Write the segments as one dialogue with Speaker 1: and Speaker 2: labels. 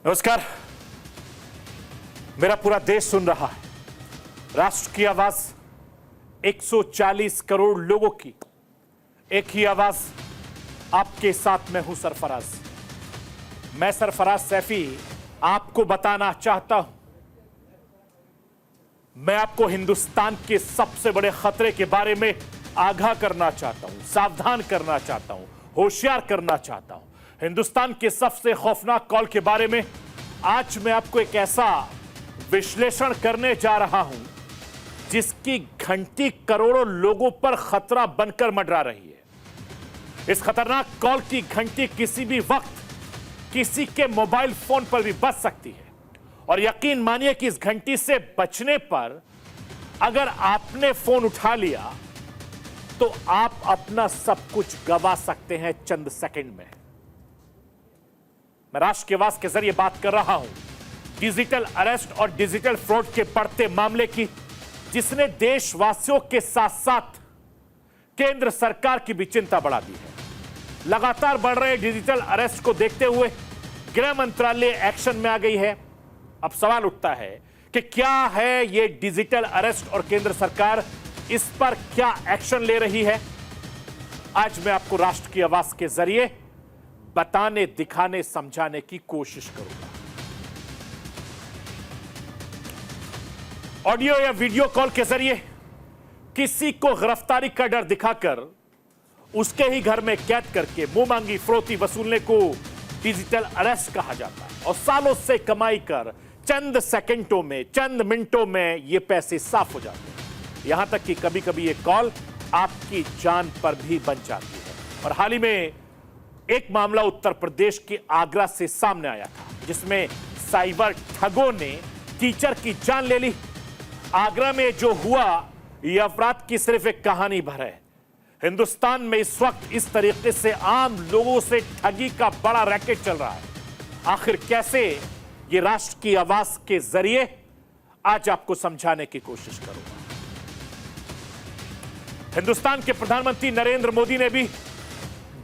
Speaker 1: नमस्कार। मेरा पूरा देश सुन रहा है। राष्ट्र की आवाज 140 करोड़ लोगों की एक ही आवाज। आपके साथ मैं हूं सरफराज। मैं सरफराज सैफी आपको बताना चाहता हूं, मैं आपको हिंदुस्तान के सबसे बड़े खतरे के बारे में आगाह करना चाहता हूं, सावधान करना चाहता हूं, होशियार करना चाहता हूं। हिंदुस्तान के सबसे खौफनाक कॉल के बारे में आज मैं आपको एक ऐसा विश्लेषण करने जा रहा हूं जिसकी घंटी करोड़ों लोगों पर खतरा बनकर मंडरा रही है। इस खतरनाक कॉल की घंटी किसी भी वक्त किसी के मोबाइल फोन पर भी बज सकती है और यकीन मानिए कि इस घंटी से बचने पर अगर आपने फोन उठा लिया तो आप अपना सब कुछ गंवा सकते हैं चंद सेकंड में। मैं राष्ट्र की आवाज के जरिए बात कर रहा हूं डिजिटल अरेस्ट और डिजिटल फ्रॉड के बढ़ते मामले की, जिसने देशवासियों के साथ साथ केंद्र सरकार की भी चिंता बढ़ा दी है। लगातार बढ़ रहे डिजिटल अरेस्ट को देखते हुए गृह मंत्रालय एक्शन में आ गई है। अब सवाल उठता है कि क्या है यह डिजिटल अरेस्ट और केंद्र सरकार इस पर क्या एक्शन ले रही है। आज मैं आपको राष्ट्र की आवाज के जरिए बताने, दिखाने, समझाने की कोशिश करूंगा। ऑडियो या वीडियो कॉल के जरिए किसी को गिरफ्तारी का डर दिखाकर उसके ही घर में कैद करके मुंह मांगी फिरौती वसूलने को डिजिटल अरेस्ट कहा जाता है और सालों से कमाई कर चंद सेकंडों में, चंद मिनटों में ये पैसे साफ हो जाते हैं। यहां तक कि कभी कभी ये कॉल आपकी जान पर भी बन जाती है। और हाल ही में एक मामला उत्तर प्रदेश के आगरा से सामने आया था, जिसमें साइबर ठगों ने टीचर की जान ले ली। आगरा में जो हुआ यह अपराध की सिर्फ एक कहानी भर है। हिंदुस्तान में इस वक्त इस तरीके से आम लोगों से ठगी का बड़ा रैकेट चल रहा है। आखिर कैसे, ये राष्ट्र की आवाज के जरिए आज आपको समझाने की कोशिश करूंगा। हिंदुस्तान के प्रधानमंत्री नरेंद्र मोदी ने भी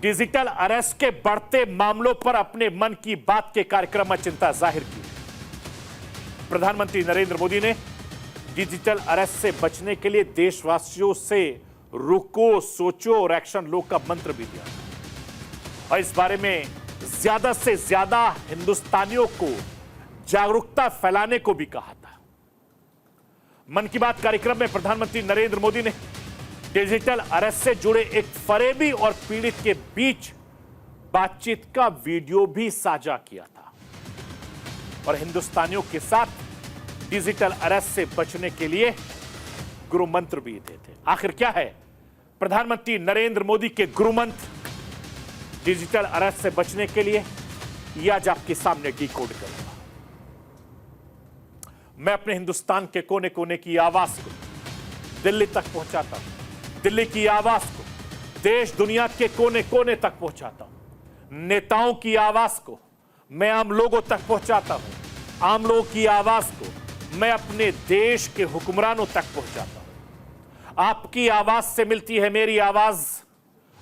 Speaker 1: डिजिटल अरेस्ट के बढ़ते मामलों पर अपने मन की बात के कार्यक्रम में चिंता जाहिर की। प्रधानमंत्री नरेंद्र मोदी ने डिजिटल अरेस्ट से बचने के लिए देशवासियों से रुको, सोचो और एक्शन लो का मंत्र भी दिया और इस बारे में ज्यादा से ज्यादा हिंदुस्तानियों को जागरूकता फैलाने को भी कहा था। मन की बात कार्यक्रम में प्रधानमंत्री नरेंद्र मोदी ने डिजिटल अरेस्ट से जुड़े एक फरेबी और पीड़ित के बीच बातचीत का वीडियो भी साझा किया था और हिंदुस्तानियों के साथ डिजिटल अरेस्ट से बचने के लिए गुरु मंत्र भी दिए थे। आखिर क्या है प्रधानमंत्री नरेंद्र मोदी के गुरु मंत्र डिजिटल अरेस्ट से बचने के लिए, यह आज आपके सामने डिकोड करूंगा। मैं अपने हिंदुस्तान के कोने कोने की आवाज को दिल्ली तक पहुंचाता हूं, दिल्ली की आवाज को देश दुनिया के कोने कोने तक पहुंचाता हूं। नेताओं की आवाज को मैं आम लोगों तक पहुंचाता हूं, आम लोगों की आवाज को मैं अपने देश के हुक्मरानों तक पहुंचाता हूं। आपकी आवाज से मिलती है मेरी आवाज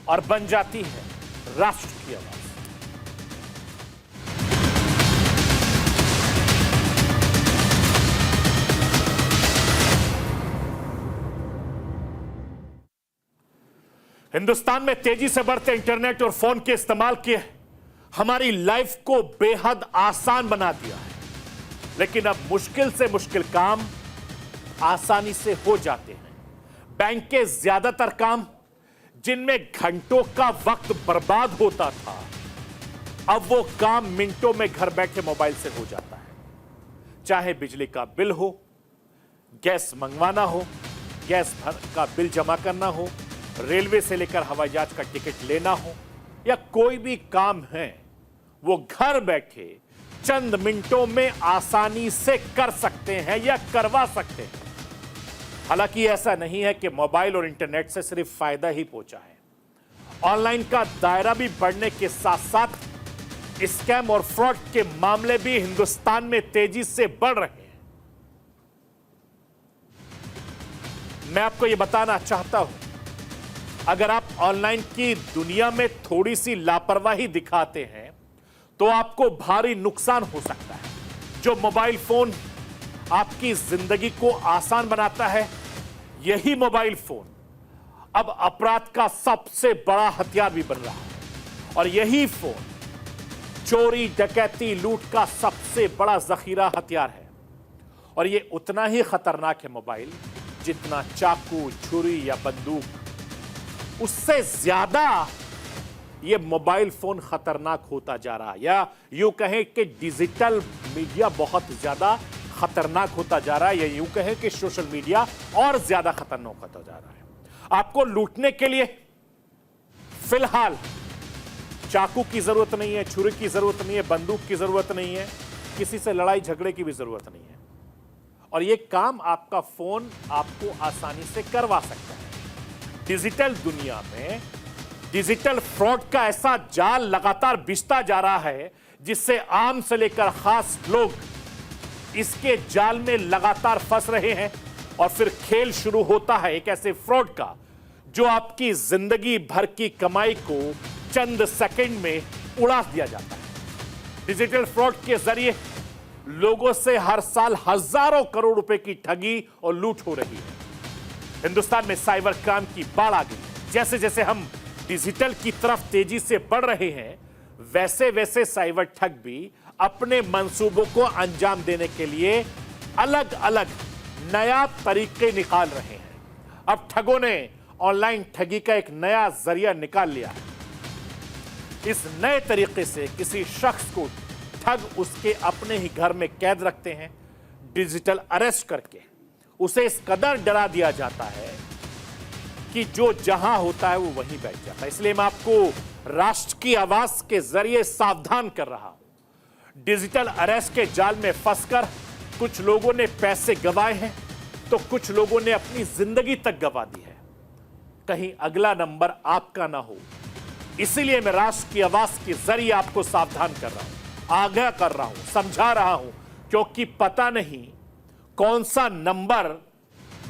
Speaker 1: और बन जाती है राष्ट्र की आवाज। हिंदुस्तान में तेजी से बढ़ते इंटरनेट और फोन के इस्तेमाल के हमारी लाइफ को बेहद आसान बना दिया है, लेकिन अब मुश्किल से मुश्किल काम आसानी से हो जाते हैं। बैंक के ज्यादातर काम जिनमें घंटों का वक्त बर्बाद होता था, अब वो काम मिनटों में घर बैठे मोबाइल से हो जाता है। चाहे बिजली का बिल हो, गैस मंगवाना हो, गैस भर का बिल जमा करना हो, रेलवे से लेकर हवाई जहाज का टिकट लेना हो या कोई भी काम है, वो घर बैठे चंद मिनटों में आसानी से कर सकते हैं या करवा सकते हैं। हालांकि ऐसा नहीं है कि मोबाइल और इंटरनेट से सिर्फ फायदा ही पहुंचा है। ऑनलाइन का दायरा भी बढ़ने के साथ साथ स्कैम और फ्रॉड के मामले भी हिंदुस्तान में तेजी से बढ़ रहे हैं। मैं आपको यह बताना चाहता हूं, अगर आप ऑनलाइन की दुनिया में थोड़ी सी लापरवाही दिखाते हैं तो आपको भारी नुकसान हो सकता है। जो मोबाइल फोन आपकी जिंदगी को आसान बनाता है, यही मोबाइल फोन अब अपराध का सबसे बड़ा हथियार भी बन रहा है। और यही फोन चोरी, डकैती, लूट का सबसे बड़ा जखीरा हथियार है। और यह उतना ही खतरनाक है मोबाइल जितना चाकू, छुरी या बंदूक। उससे ज्यादा यह मोबाइल फोन खतरनाक होता जा रहा है, या यूं कहें कि डिजिटल मीडिया बहुत ज्यादा खतरनाक होता जा रहा है, या यूं कहें कि सोशल मीडिया और ज्यादा खतरनाक होता जा रहा है। आपको लूटने के लिए फिलहाल चाकू की जरूरत नहीं है, छुरी की जरूरत नहीं है, बंदूक की जरूरत नहीं है, किसी से लड़ाई झगड़े की भी जरूरत नहीं है। और यह काम आपका फोन आपको आसानी से करवा सकता है। डिजिटल दुनिया में डिजिटल फ्रॉड का ऐसा जाल लगातार बिछता जा रहा है, जिससे आम से लेकर खास लोग इसके जाल में लगातार फंस रहे हैं। और फिर खेल शुरू होता है एक ऐसे फ्रॉड का जो आपकी जिंदगी भर की कमाई को चंद सेकंड में उड़ा दिया जाता है। डिजिटल फ्रॉड के जरिए लोगों से हर साल हजारों करोड़ रुपए की ठगी और लूट हो रही है। हिंदुस्तान में साइबर क्राइम की बाढ़ आ गई। जैसे जैसे हम डिजिटल की तरफ तेजी से बढ़ रहे हैं, वैसे वैसे साइबर ठग भी अपने मंसूबों को अंजाम देने के लिए अलग अलग नया तरीके निकाल रहे हैं। अब ठगों ने ऑनलाइन ठगी का एक नया जरिया निकाल लिया है। इस नए तरीके से किसी शख्स को ठग उसके अपने ही घर में कैद रखते हैं। डिजिटल अरेस्ट करके उसे इस कदर डरा दिया जाता है कि जो जहां होता है वो वहीं बैठ जाता है। इसलिए मैं आपको राष्ट्र की आवाज के जरिए सावधान कर रहा हूं। डिजिटल अरेस्ट के जाल में फंसकर कुछ लोगों ने पैसे गंवाए हैं, तो कुछ लोगों ने अपनी जिंदगी तक गंवा दी है। कहीं अगला नंबर आपका ना हो, इसीलिए मैं राष्ट्र की आवाज के जरिए आपको सावधान कर रहा हूं, आगाह कर रहा हूं, समझा रहा हूं, क्योंकि पता नहीं कौन सा नंबर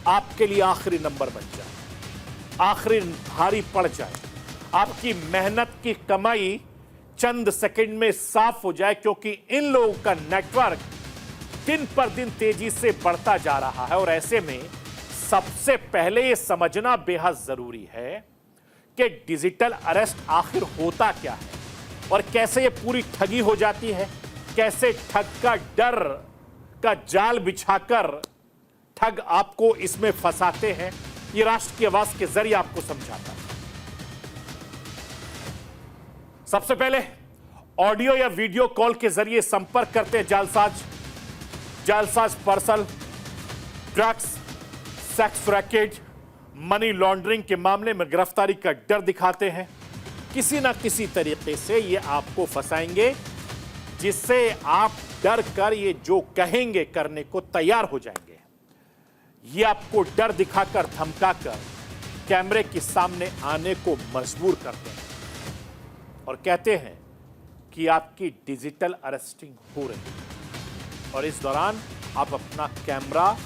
Speaker 1: आपके लिए आखिरी नंबर बन जाए, आखिरी भारी पड़ जाए, आपकी मेहनत की कमाई चंद सेकंड में साफ हो जाए। क्योंकि इन लोगों का नेटवर्क दिन पर दिन तेजी से बढ़ता जा रहा है। और ऐसे में सबसे पहले यह समझना बेहद जरूरी है कि डिजिटल अरेस्ट आखिर होता क्या है और कैसे यह पूरी ठगी हो जाती है। कैसे ठग का डर का जाल बिछाकर ठग आपको इसमें फंसाते हैं, यह राष्ट्र की आवाज के जरिए आपको समझाता है। सबसे पहले ऑडियो या वीडियो कॉल के जरिए संपर्क करते हैं जालसाज person, drugs, sex racket, money laundering के मामले में गिरफ्तारी का डर दिखाते हैं। किसी ना किसी तरीके से ये आपको फंसाएंगे, जिससे आप डर कर ये जो कहेंगे करने को तैयार हो जाएंगे। ये आपको डर दिखाकर, धमकाकर कैमरे के सामने आने को मजबूर करते हैं और कहते हैं कि आपकी डिजिटल अरेस्टिंग हो रही है और इस दौरान आप अपना कैमरा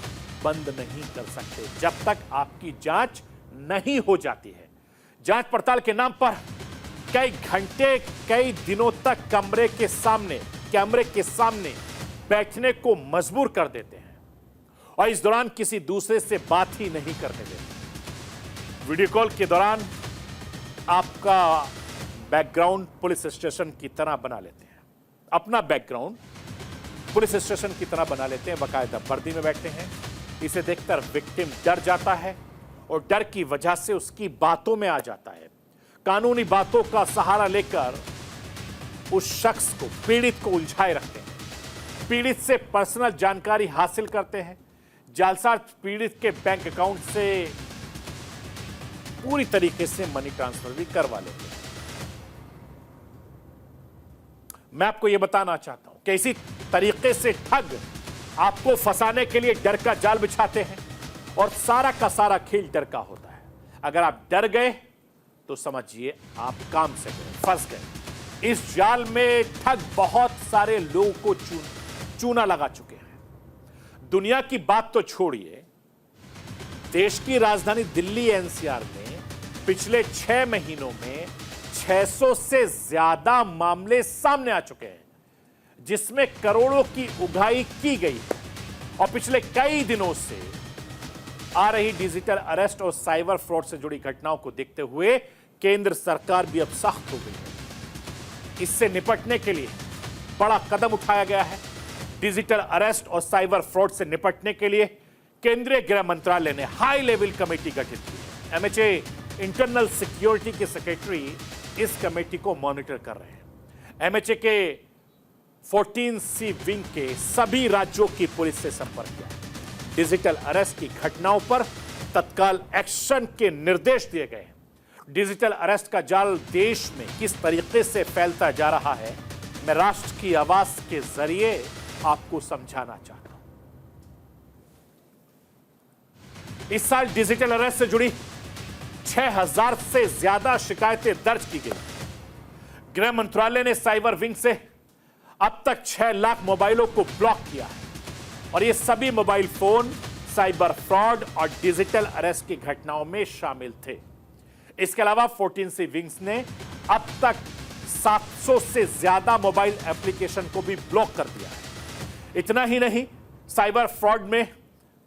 Speaker 1: बंद नहीं कर सकते जब तक आपकी जांच नहीं हो जाती है। जांच पड़ताल के नाम पर कई घंटे, कई दिनों तक कैमरे के सामने बैठने को मजबूर कर देते हैं और इस दौरान किसी दूसरे से बात ही नहीं करने देते। वीडियो कॉल के दौरान आपका बैकग्राउंड पुलिस स्टेशन की तरह बना लेते हैं, अपना बैकग्राउंड पुलिस स्टेशन की तरह बना लेते हैं, बाकायदा वर्दी में बैठते हैं। इसे देखकर विक्टिम डर जाता है और डर की वजह से उसकी बातों में आ जाता है। कानूनी बातों का सहारा लेकर उस शख्स को, पीड़ित को उलझाए रखते हैं। पीड़ित से पर्सनल जानकारी हासिल करते हैं। जालसाज पीड़ित के बैंक अकाउंट से पूरी तरीके से मनी ट्रांसफर भी करवा लेते हैं। मैं आपको यह बताना चाहता हूं कि इसी तरीके से ठग आपको फंसाने के लिए डर का जाल बिछाते हैं और सारा का सारा खेल डर का होता है। अगर आप डर गए तो समझिए आप काम से गए, फंस गए। इस जाल में ठग बहुत सारे लोगों को चूना लगा चुके हैं। दुनिया की बात तो छोड़िए, देश की राजधानी दिल्ली एनसीआर में पिछले 6 महीनों में 600 से ज्यादा मामले सामने आ चुके हैं जिसमें करोड़ों की उगाही की गई है। और पिछले कई दिनों से आ रही डिजिटल अरेस्ट और साइबर फ्रॉड से जुड़ी घटनाओं को देखते हुए केंद्र सरकार भी अब सख्त हो गई है। इससे निपटने के लिए बड़ा कदम उठाया गया है। डिजिटल अरेस्ट और साइबर फ्रॉड से निपटने के लिए केंद्रीय गृह मंत्रालय ने हाई लेवल कमेटी गठित की है। एमएचए इंटरनल सिक्योरिटी के सेक्रेटरी इस कमेटी को मॉनिटर कर रहे हैं। एमएचए के 14C विंग के सभी राज्यों की पुलिस से संपर्क किया। डिजिटल अरेस्ट की घटनाओं पर तत्काल एक्शन के निर्देश दिए गए हैं। डिजिटल अरेस्ट का जाल देश में किस तरीके से फैलता जा रहा है, मैं राष्ट्र की आवाज के जरिए आपको समझाना चाहता हूं। इस साल डिजिटल अरेस्ट से जुड़ी 6000 से ज्यादा शिकायतें दर्ज की गई। गृह मंत्रालय ने साइबर विंग से अब तक 6 लाख मोबाइलों को ब्लॉक किया है और ये सभी मोबाइल फोन साइबर फ्रॉड और डिजिटल अरेस्ट की घटनाओं में शामिल थे। इसके अलावा 14C विंग्स ने अब तक 700 से ज्यादा मोबाइल एप्लीकेशन को भी ब्लॉक कर दिया है। इतना ही नहीं, साइबर फ्रॉड में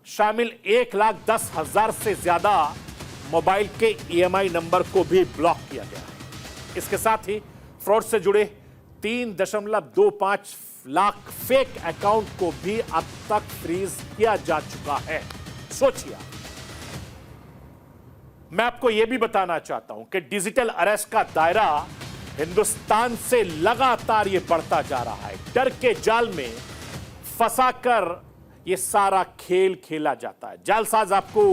Speaker 1: शामिल 1,10,000 से ज्यादा मोबाइल के EMI नंबर को भी ब्लॉक किया गया है। इसके साथ ही फ्रॉड से जुड़े 3.25 लाख फेक अकाउंट को भी अब तक फ्रीज किया जा चुका है। सोचिए, मैं आपको यह भी बताना चाहता हूं कि डिजिटल अरेस्ट का दायरा हिंदुस्तान से लगातार यह बढ़ता जा रहा है। डर के जाल में फंसाकर यह सारा खेल खेला जाता है। जालसाज आपको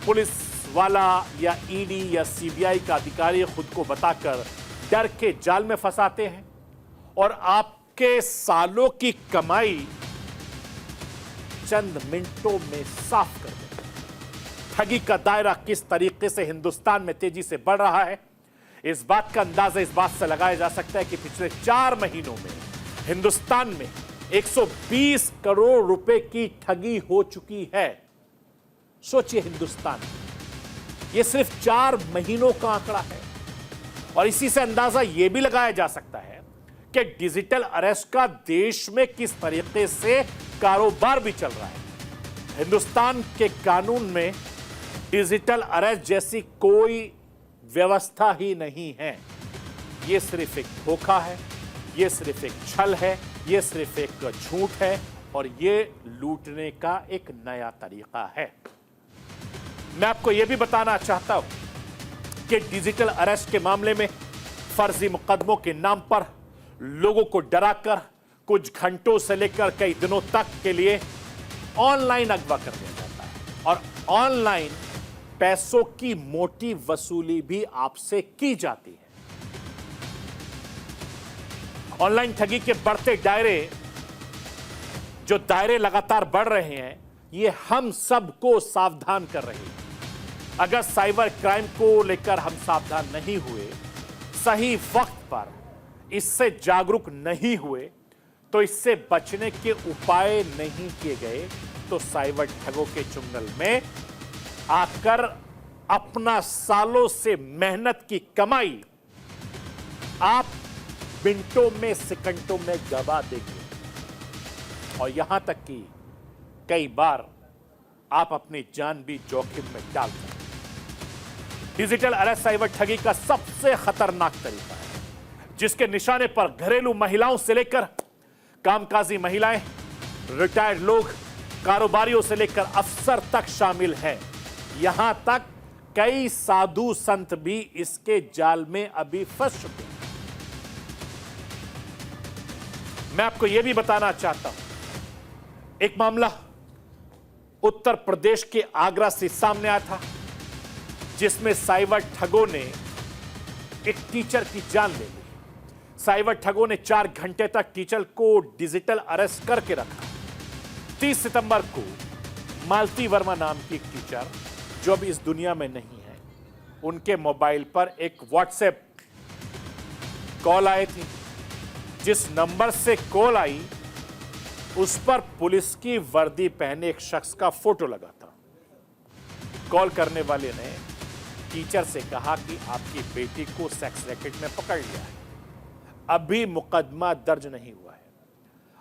Speaker 1: पुलिस वाला या ईडी या सीबीआई का अधिकारी खुद को बताकर डर के जाल में फंसाते हैं और आपके सालों की कमाई चंद मिनटों में साफ कर देते हैं। ठगी का दायरा किस तरीके से हिंदुस्तान में तेजी से बढ़ रहा है, इस बात का अंदाजा इस बात से लगाया जा सकता है कि पिछले 4 महीनों में हिंदुस्तान में 120 करोड़ रुपए की ठगी हो चुकी है। सोचिए, हिंदुस्तान में यह सिर्फ 4 महीनों का आंकड़ा है और इसी से अंदाजा यह भी लगाया जा सकता है कि डिजिटल अरेस्ट का देश में किस तरीके से कारोबार भी चल रहा है। हिंदुस्तान के कानून में डिजिटल अरेस्ट जैसी कोई व्यवस्था ही नहीं है। यह सिर्फ एक धोखा है, यह सिर्फ एक छल है, यह सिर्फ एक झूठ है और यह लूटने का एक नया तरीका है। मैं आपको यह भी बताना चाहता हूं कि डिजिटल अरेस्ट के मामले में फर्जी मुकदमों के नाम पर लोगों को डराकर कुछ घंटों से लेकर कई दिनों तक के लिए ऑनलाइन अगवा कर दिया जाता है और ऑनलाइन पैसों की मोटी वसूली भी आपसे की जाती है। ऑनलाइन ठगी के बढ़ते दायरे, जो दायरे लगातार बढ़ रहे हैं, ये हम सबको सावधान कर रहे हैं। अगर साइबर क्राइम को लेकर हम सावधान नहीं हुए, सही वक्त पर इससे जागरूक नहीं हुए, तो इससे बचने के उपाय नहीं किए गए, तो साइबर ठगों के चुंगल में आकर अपना सालों से मेहनत की कमाई आप मिनटों में, सेकंडों में गवा देंगे और यहां तक कि कई बार आप अपनी जान भी जोखिम में डाल सकते हैं। डिजिटल अरेस्ट साइबर ठगी का सबसे खतरनाक तरीका है, जिसके निशाने पर घरेलू महिलाओं से लेकर कामकाजी महिलाएं, रिटायर्ड लोग, कारोबारियों से लेकर अफसर तक शामिल हैं। यहां तक कई साधु संत भी इसके जाल में अभी फंस चुके हैं। मैं आपको यह भी बताना चाहता हूं, एक मामला उत्तर प्रदेश के आगरा से सामने आया था, जिसमें साइबर ठगों ने एक टीचर की जान ले ली। साइबर ठगों ने 4 घंटे तक टीचर को डिजिटल अरेस्ट करके रखा। 30 सितंबर को मालती वर्मा नाम की एक टीचर, जो अब इस दुनिया में नहीं है, उनके मोबाइल पर एक व्हाट्सएप कॉल आई थी। जिस नंबर से कॉल आई, उस पर पुलिस की वर्दी पहने एक शख्स का फोटो लगा था। कॉल करने वाले ने टीचर से कहा कि आपकी बेटी को सेक्स रैकेट में पकड़ लिया है, अभी मुकदमा दर्ज नहीं हुआ है,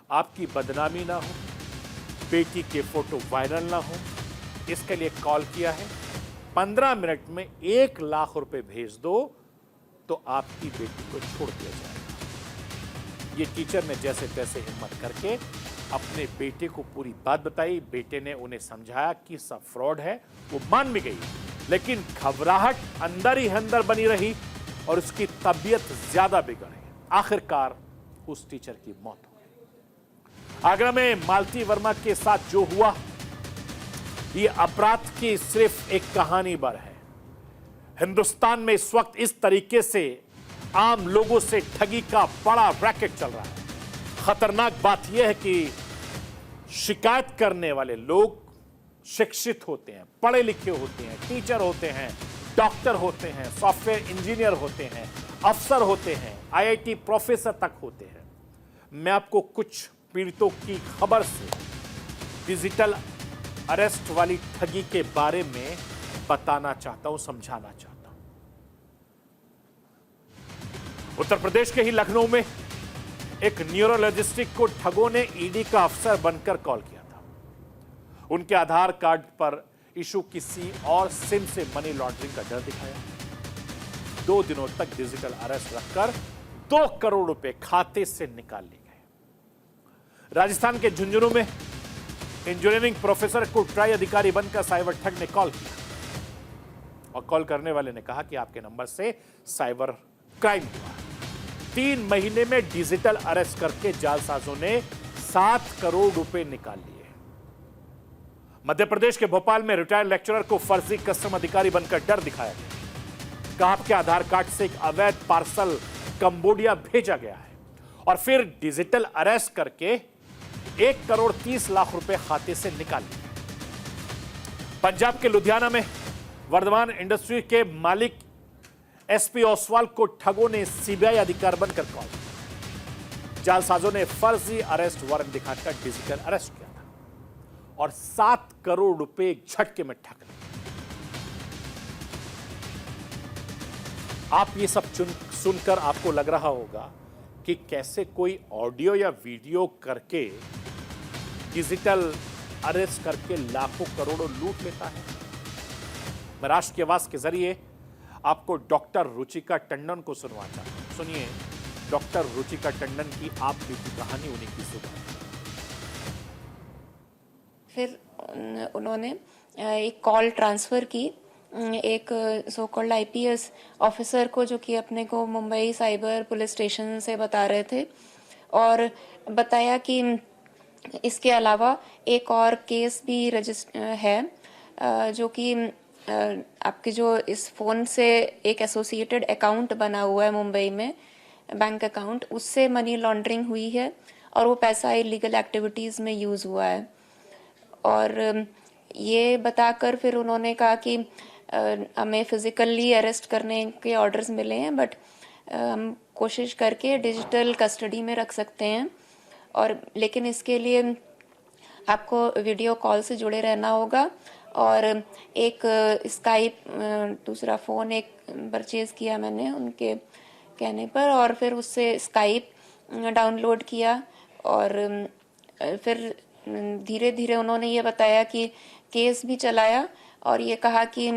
Speaker 1: आपकी बदनामी ना हो, बेटी के फोटो वायरल ना हो, इसके लिए कॉल किया है, 15 मिनट में 1 लाख रुपए भेज दो तो आपकी बेटी को छोड़ दिया जाएगा। ये टीचर ने जैसे तैसे हिम्मत करके अपने बेटे को पूरी बात बताई। बेटे ने उन्हें समझाया कि सब फ्रॉड है, वो मान भी गई, लेकिन घबराहट अंदर ही अंदर बनी रही और उसकी तबीयत ज्यादा बिगड़ गई। आखिरकार उस टीचर की मौत हो गई। आगरा में मालती वर्मा के साथ जो हुआ, ये अपराध की सिर्फ एक कहानी भर है। हिंदुस्तान में इस वक्त इस तरीके से आम लोगों से ठगी का बड़ा रैकेट चल रहा है। खतरनाक बात यह है कि शिकायत करने वाले लोग शिक्षित होते हैं, पढ़े लिखे होते हैं, टीचर होते हैं, डॉक्टर होते हैं, सॉफ्टवेयर इंजीनियर होते हैं, अफसर होते हैं, आईआईटी प्रोफेसर तक होते हैं। मैं आपको कुछ पीड़ितों की खबर से डिजिटल अरेस्ट वाली ठगी के बारे में बताना चाहता हूं, समझाना चाहता हूं। उत्तर प्रदेश के ही लखनऊ में एक न्यूरोलॉजिस्ट को ठगों ने ईडी का अफसर बनकर कॉल किया था। उनके आधार कार्ड पर इशू किसी और सिम से मनी लॉन्ड्रिंग का डर दिखाया। 2 दिनों तक डिजिटल अरेस्ट रखकर 2 करोड़ रुपए खाते से निकाल लिए गए। राजस्थान के झुंझुनू में इंजीनियरिंग प्रोफेसर को ट्राई अधिकारी बनकर साइबर ठग ने कॉल किया और कॉल करने वाले ने कहा कि आपके नंबर से साइबर क्राइम हुआ। 3 महीने में डिजिटल अरेस्ट करके जालसाजों ने 7 करोड़ रुपए निकाल लिए। मध्य प्रदेश के भोपाल में रिटायर्ड लेक्चरर को फर्जी कस्टम अधिकारी बनकर डर दिखाया गया। कहा आपके आधार कार्ड से एक अवैध पार्सल कंबोडिया भेजा गया है और फिर डिजिटल अरेस्ट करके 1 करोड़ 30 लाख रुपए खाते से निकाल लिए। पंजाब के लुधियाना में वर्धमान इंडस्ट्री के मालिक एसपी ओसवाल को ठगों ने सीबीआई अधिकारी बनकर कॉल किया। जालसाजों ने फर्जी अरेस्ट वारंट दिखाकर डिजिटल अरेस्ट किया था और 7 करोड़ रुपए एक झटके में ठग लिए। आप ये सब सुनकर आपको लग रहा होगा कि कैसे कोई ऑडियो या वीडियो करके डिजिटल अरेस्ट करके लाखों करोड़ों लूट लेता है। मैं राष्ट्र की आवाज के जरिए आपको डॉक्टर रुचिका टंडन को सुनवाता हूं। सुनिए डॉक्टर रुचिका टंडन की आप बीती कहानी, उन्हीं की सुनाई।
Speaker 2: फिर उन्होंने एक कॉल ट्रांसफर की एक सो कॉल्ड आईपीएस ऑफिसर को, जो कि अपने को मुंबई साइबर पुलिस स्टेशन से बता रहे थे, और बताया कि इसके अलावा एक और केस भी रजिस्टर है, जो कि आपके जो इस फोन से एक एसोसिएटेड अकाउंट बना हुआ है मुंबई में, बैंक अकाउंट, उससे मनी लॉन्ड्रिंग हुई है और वो पैसा इलीगल एक्टिविटीज में यूज हुआ है। और ये बताकर फिर उन्होंने कहा कि हमें फिजिकली अरेस्ट करने के ऑर्डर्स मिले हैं, बट हम कोशिश करके डिजिटल कस्टडी में रख सकते हैं, और लेकिन इसके लिए आपको वीडियो कॉल से जुड़े रहना होगा। और एक स्काइप दूसरा फ़ोन एक परचेज़ किया मैंने उनके कहने पर, और फिर उससे स्काइप डाउनलोड किया, और फिर धीरे धीरे उन्होंने ये बताया कि केस भी चलाया, और ये कहा कि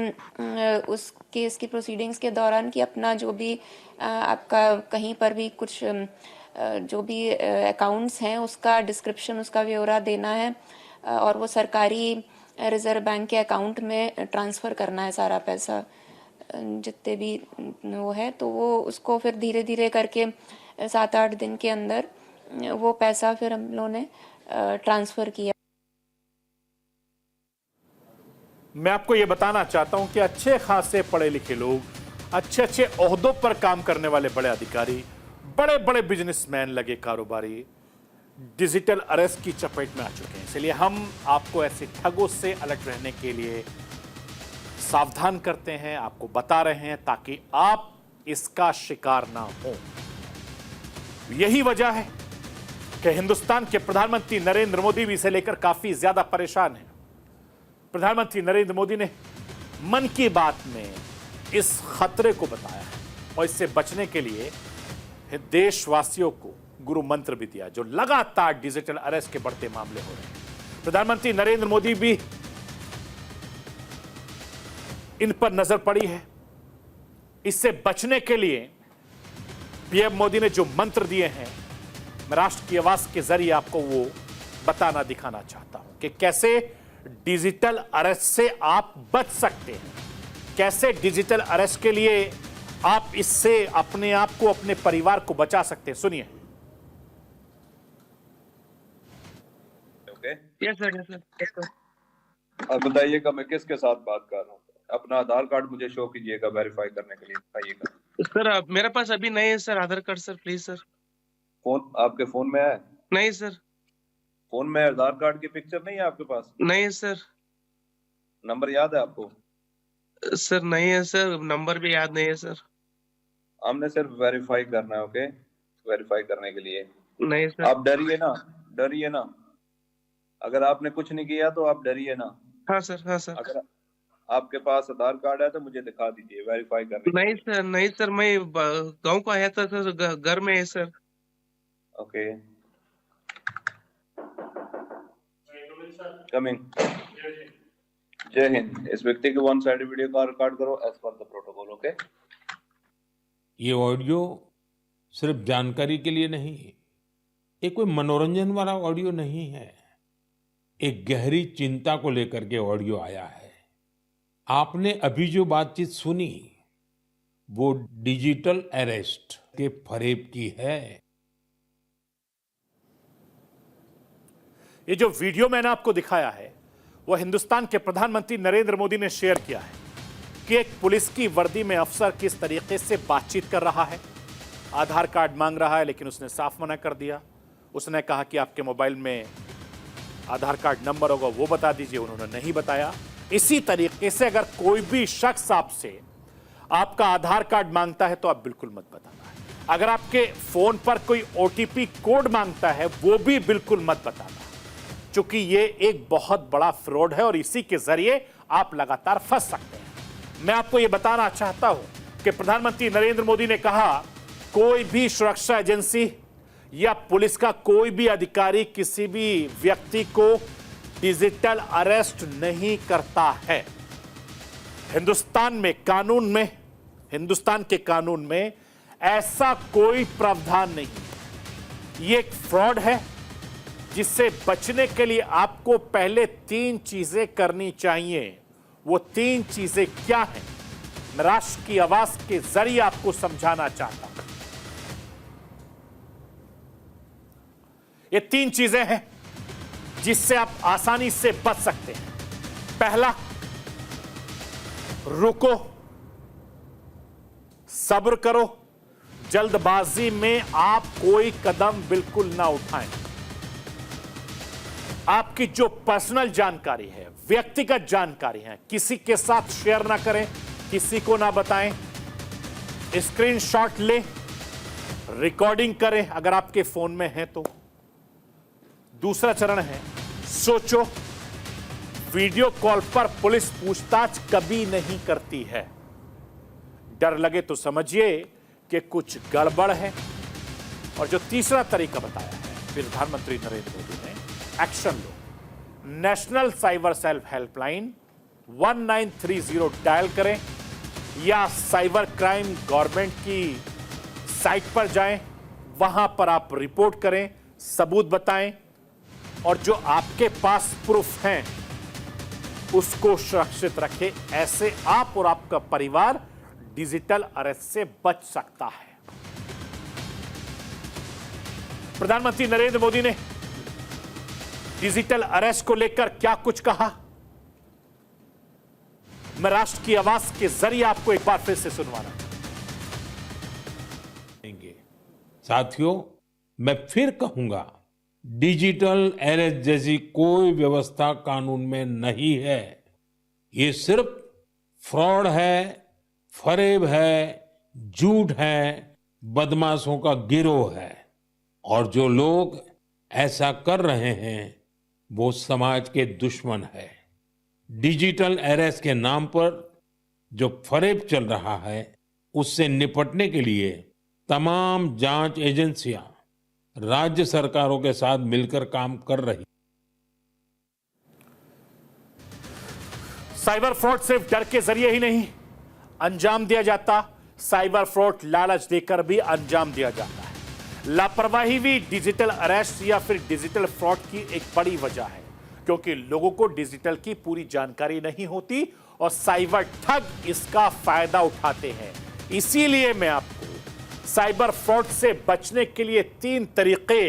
Speaker 2: उस केस की प्रोसीडिंग्स के दौरान कि अपना जो भी आपका कहीं पर भी कुछ जो भी अकाउंट्स हैं उसका डिस्क्रिप्शन, उसका ब्यौरा देना है, और वो सरकारी रिजर्व बैंक के अकाउंट में ट्रांसफ़र करना है सारा पैसा जितने भी वो है। तो वो उसको फिर धीरे धीरे करके 7-8 दिन के अंदर वो पैसा फिर हम लोगों ने ट्रांसफ़र किया।
Speaker 1: मैं आपको ये बताना चाहता हूं कि अच्छे खासे पढ़े लिखे लोग, अच्छे अच्छे ओहदों पर काम करने वाले बड़े अधिकारी, बड़े बड़े बिजनेसमैन लगे कारोबारी डिजिटल अरेस्ट की चपेट में आ चुके हैं। इसलिए हम आपको ऐसे ठगों से अलर्ट रहने के लिए सावधान करते हैं, आपको बता रहे हैं ताकि आप इसका शिकार ना हो। यही वजह है कि हिंदुस्तान के प्रधानमंत्री नरेंद्र मोदी भी इसे लेकर काफी ज्यादा परेशान हैं। प्रधानमंत्री नरेंद्र मोदी ने मन की बात में इस खतरे को बताया है और इससे बचने के लिए देशवासियों को गुरु मंत्र भी दिया, जो लगातार डिजिटल अरेस्ट के बढ़ते मामले हो रहे हैं। प्रधानमंत्री नरेंद्र मोदी भी इन पर नजर पड़ी है। इससे बचने के लिए पीएम मोदी ने जो मंत्र दिए हैं, मैं राष्ट्र की आवाज के जरिए आपको वो बताना दिखाना चाहता हूं कि कैसे डिजिटल अरेस्ट से आप बच सकते हैं, कैसे डिजिटल अरेस्ट के लिए आप इससे अपने आप को, अपने परिवार को बचा सकते हैं। सुनिए।
Speaker 3: Okay,
Speaker 4: yes sir.
Speaker 3: अब बताइएगा मैं किसके साथ बात कर रहा हूँ। अपना आधार कार्ड मुझे शो कीजिएगा वेरीफाई करने के लिए, बताइएगा।
Speaker 4: सर मेरे पास अभी नहीं है sir Aadhaar card sir, please sir.
Speaker 3: Phone आपके फोन में है?
Speaker 4: नहीं सर।
Speaker 3: फोन में आधार कार्ड की पिक्चर नहीं है आपके पास?
Speaker 4: नहीं है सर।
Speaker 3: नंबर याद है आपको?
Speaker 4: सर नहीं है सर, नंबर भी याद नहीं है सर।
Speaker 3: हमने सिर्फ वेरीफाई करना है, ओके? वेरीफाई करने के लिए
Speaker 4: नहीं सर।
Speaker 3: आप डरिए ना, डरिए ना। अगर आपने कुछ नहीं किया तो आप डरिए ना।
Speaker 4: हाँ सर, हाँ सर।
Speaker 3: अगर आपके पास आधार कार्ड है तो मुझे दिखा दीजिए वेरीफाई करने।
Speaker 4: नहीं सर, नहीं सर, मैं गांव को आया था सर, घर में है सर।
Speaker 3: Okay, coming. जय हिंद। इस व्यक्ति के वन साइड वीडियो का रिकॉर्ड करो as per the protocol, okay?
Speaker 5: ये ऑडियो सिर्फ जानकारी के लिए नहीं, ये कोई मनोरंजन वाला ऑडियो नहीं है। एक गहरी चिंता को लेकर के ऑडियो आया है। आपने अभी जो बातचीत सुनी वो डिजिटल अरेस्ट के फरेब की है।
Speaker 1: ये जो वीडियो मैंने आपको दिखाया है वो हिंदुस्तान के प्रधानमंत्री नरेंद्र मोदी ने शेयर किया है कि एक पुलिस की वर्दी में अफसर किस तरीके से बातचीत कर रहा है। आधार कार्ड मांग रहा है लेकिन उसने साफ मना कर दिया। उसने कहा कि आपके मोबाइल में आधार कार्ड नंबर होगा वो बता दीजिए, उन्होंने नहीं बताया। इसी तरीके से अगर कोई भी शख्स आपसे आपका आधार कार्ड मांगता है तो आप बिल्कुल मत बताना। अगर आपके फोन पर कोई ओटीपी कोड मांगता है वो भी बिल्कुल मत बताना, क्योंकि ये एक बहुत बड़ा फ्रॉड है और इसी के जरिए आप लगातार फंस सकते हैं। मैं आपको यह बताना चाहता हूं कि प्रधानमंत्री नरेंद्र मोदी ने कहा कोई भी सुरक्षा एजेंसी या पुलिस का कोई भी अधिकारी किसी भी व्यक्ति को डिजिटल अरेस्ट नहीं करता है। हिंदुस्तान के कानून में ऐसा कोई प्रावधान नहीं। ये एक फ्रॉड है जिससे बचने के लिए आपको पहले 3 चीजें करनी चाहिए। वो 3 चीजें क्या हैं, मैं राष्ट्र की आवाज के जरिए आपको समझाना चाहता हूं। ये 3 चीजें हैं जिससे आप आसानी से बच सकते हैं। पहला, रुको, सब्र करो, जल्दबाजी में आप कोई कदम बिल्कुल ना उठाएं। आपकी जो पर्सनल जानकारी है, व्यक्तिगत जानकारी है, किसी के साथ शेयर ना करें, किसी को ना बताएं। स्क्रीनशॉट ले, रिकॉर्डिंग करें अगर आपके फोन में है तो। दूसरा चरण है सोचो। वीडियो कॉल पर पुलिस पूछताछ कभी नहीं करती है। डर लगे तो समझिए कि कुछ गड़बड़ है। और जो तीसरा तरीका बताया है प्रधानमंत्री नरेंद्र मोदी ने, एक्शन लो। National cyber self helpline 1930 dial करें या साइबर क्राइम गवर्नमेंट की साइट पर जाएं, वहां पर आप रिपोर्ट करें, सबूत बताएं और जो आपके पास प्रूफ हैं उसको सुरक्षित रखें। ऐसे आप और आपका परिवार डिजिटल अरेस्ट से बच सकता है। प्रधानमंत्री नरेंद्र मोदी ने डिजिटल अरेस्ट को लेकर क्या कुछ कहा, मैं राष्ट्र की आवाज के जरिए आपको एक बार फिर से सुनवाना
Speaker 5: देंगे। साथियों, मैं फिर कहूंगा, डिजिटल अरेस्ट जैसी कोई व्यवस्था कानून में नहीं है। ये सिर्फ फ्रॉड है, फरेब है, झूठ है, बदमाशों का गिरोह है। और जो लोग ऐसा कर रहे हैं वो समाज के दुश्मन है। डिजिटल अरेस्ट के नाम पर जो फरेब चल रहा है उससे निपटने के लिए तमाम जांच एजेंसियां राज्य सरकारों के साथ मिलकर काम कर रही।
Speaker 1: साइबर फ्रॉड सिर्फ डर के जरिए ही नहीं अंजाम दिया जाता, साइबर फ्रॉड लालच देकर भी अंजाम दिया जाता है। लापरवाही भी डिजिटल अरेस्ट या फिर डिजिटल फ्रॉड की एक बड़ी वजह है, क्योंकि लोगों को डिजिटल की पूरी जानकारी नहीं होती और साइबर ठग इसका फायदा उठाते हैं। इसीलिए मैं आपको साइबर फ्रॉड से बचने के लिए 3 तरीके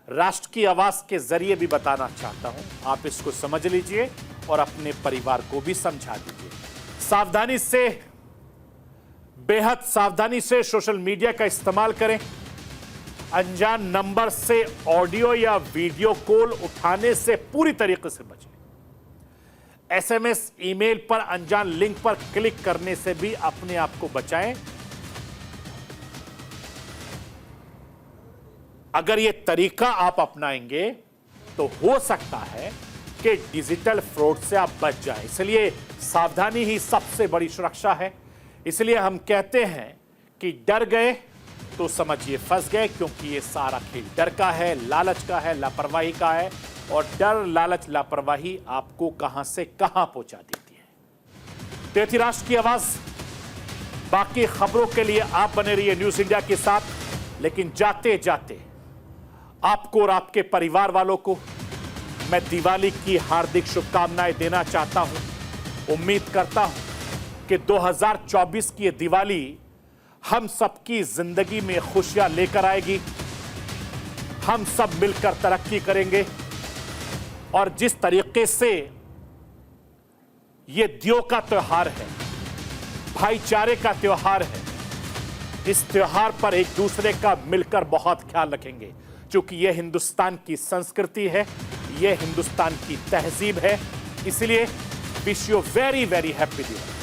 Speaker 1: राष्ट्र की आवाज के जरिए भी बताना चाहता हूं। आप इसको समझ लीजिए और अपने परिवार को भी समझा दीजिए। सावधानी से, बेहद सावधानी से सोशल मीडिया का इस्तेमाल करें। अनजान नंबर से ऑडियो या वीडियो कॉल उठाने से पूरी तरीके से बचें। एसएमएस, ईमेल पर अनजान लिंक पर क्लिक करने से भी अपने आप को बचाएं। अगर यह तरीका आप अपनाएंगे तो हो सकता है कि डिजिटल फ्रॉड से आप बच जाएं। इसलिए सावधानी ही सबसे बड़ी सुरक्षा है। इसलिए हम कहते हैं कि डर गए तो समझिए फंस गए, क्योंकि ये सारा खेल डर का है, लालच का है, लापरवाही का है। और डर, लालच, लापरवाही आपको कहां से कहां पहुंचा देती है। तो ये थी राष्ट्र की आवाज। बाकी खबरों के लिए आप बने रहिए न्यूज इंडिया के साथ। लेकिन जाते जाते आपको और आपके परिवार वालों को मैं दिवाली की हार्दिक शुभकामनाएं देना चाहता हूं। उम्मीद करता हूं कि 2024 की ये दिवाली हम सबकी जिंदगी में खुशियां लेकर आएगी। हम सब मिलकर तरक्की करेंगे और जिस तरीके से ये दियों का त्योहार है, भाईचारे का त्योहार है, इस त्योहार पर एक दूसरे का मिलकर बहुत ख्याल रखेंगे, क्योंकि यह हिंदुस्तान की संस्कृति है, यह हिंदुस्तान की तहजीब है। इसलिए wish you very very happy Diwali.